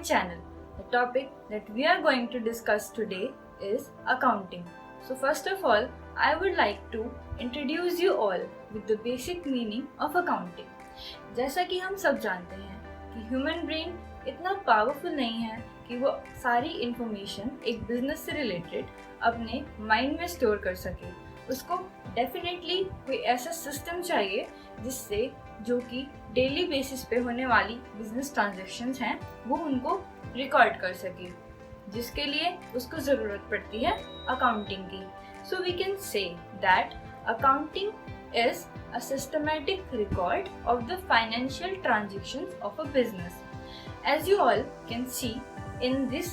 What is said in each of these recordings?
channel. The topic that we are going to discuss today is accounting. So first of all, I would like to introduce you all with the basic meaning of accounting. जैसा कि हम सब जानते हैं कि human brain इतना powerful नहीं है कि वो सारी इंफॉर्मेशन एक बिजनेस से रिलेटेड अपने माइंड में स्टोर कर सके. उसको डेफिनेटली कोई ऐसा सिस्टम चाहिए जिससे जो कि डेली बेसिस पे होने वाली बिजनेस ट्रांजैक्शंस हैं वो उनको रिकॉर्ड कर सके, जिसके लिए उसको ज़रूरत पड़ती है अकाउंटिंग की. So we can say that accounting is a systematic record of the financial transactions of a business. As you all can see in this,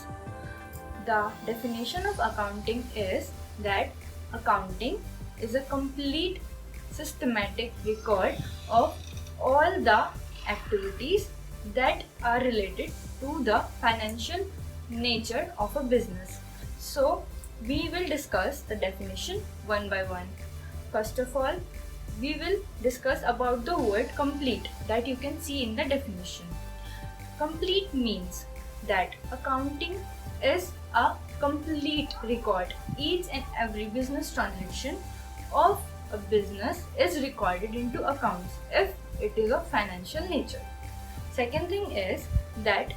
the definition of accounting is that accounting is a complete systematic record of all the activities that are related to the financial nature of a business. So we will discuss the definition one by one. First of all, we will discuss about the word complete that you can see in the definition. Complete means that accounting is a complete record. Each and every business transaction of a business is recorded into accounts if it is of financial nature. Second thing is that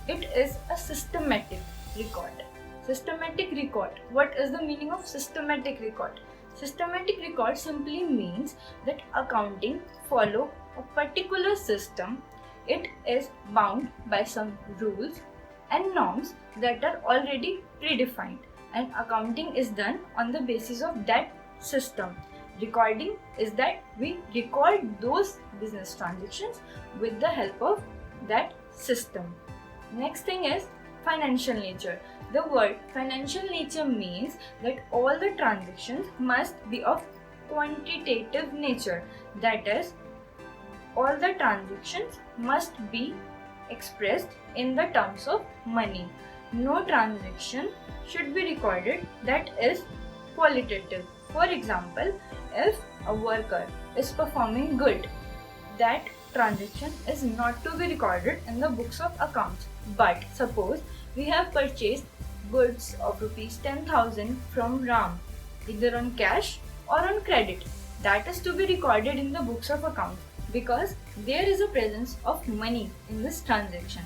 it is a systematic record. Systematic record. What is the meaning of systematic record? Systematic record simply means that accounting follow a particular system. It is bound by some rules and norms that are already predefined, and accounting is done on the basis of that system. Recording is that we record those business transactions with the help of that system. Next thing is financial nature. The word financial nature means that all the transactions must be of quantitative nature. That is, all the transactions must be expressed in the terms of money. No transaction should be recorded that is qualitative. For example, if a worker is performing good, that transaction is not to be recorded in the books of accounts. But suppose we have purchased goods of rupees 10,000 from Ram, either on cash or on credit. That is to be recorded in the books of accounts, because there is a presence of money in this transaction.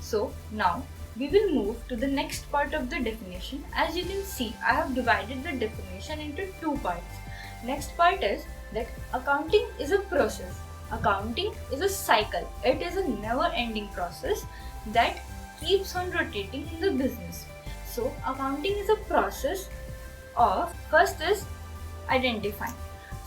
So now we will move to the next part of the definition. As you can see, I have divided the definition into two parts. Next part is that accounting is a process. Accounting is a cycle. It is a never-ending process that keeps on rotating in the business. So accounting is a process of, first is identifying.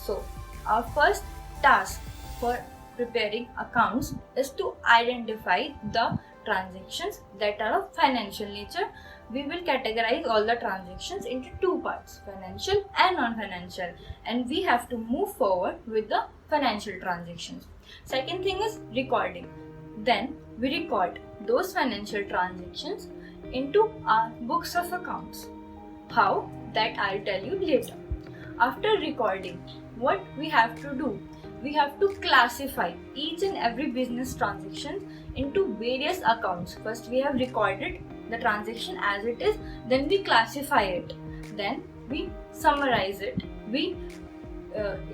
So our first task for preparing accounts is to identify the transactions that are of financial nature. We will categorize all the transactions into two parts, financial and non-financial, and we have to move forward with the financial transactions. Second thing is recording. Then we record those financial transactions into our books of accounts. How? That I'll tell you later. After recording, what we have to do? We have to classify each and every business transaction into various accounts. First we have recorded the transaction as it is, then we classify it, then we summarize it, we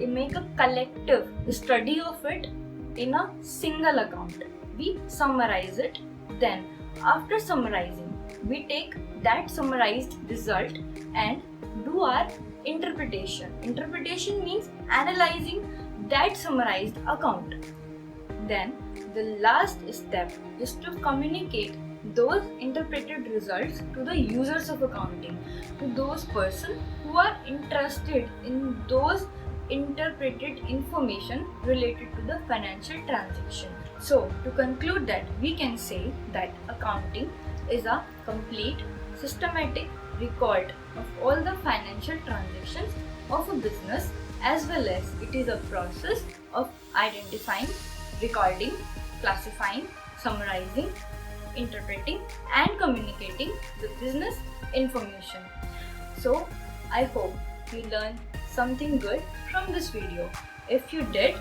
make a collective study of it in a single account. We summarize it, then after summarizing, we take that summarized result and do our interpretation. Interpretation means analyzing that summarized account. Then the last step is to communicate those interpreted results to the users of accounting, to those persons who are interested in those interpreted information related to the financial transaction. So to conclude that, we can say that accounting is a complete systematic record of all the financial transactions of a business, as well as it is a process of identifying, recording, classifying, summarizing, interpreting and communicating the business information. So I hope you learned something good from this video. If you did,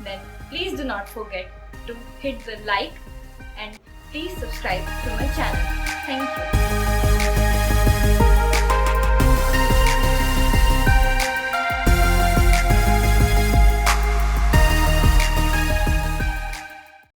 then please do not forget to hit the like and please subscribe to my channel. Thank you.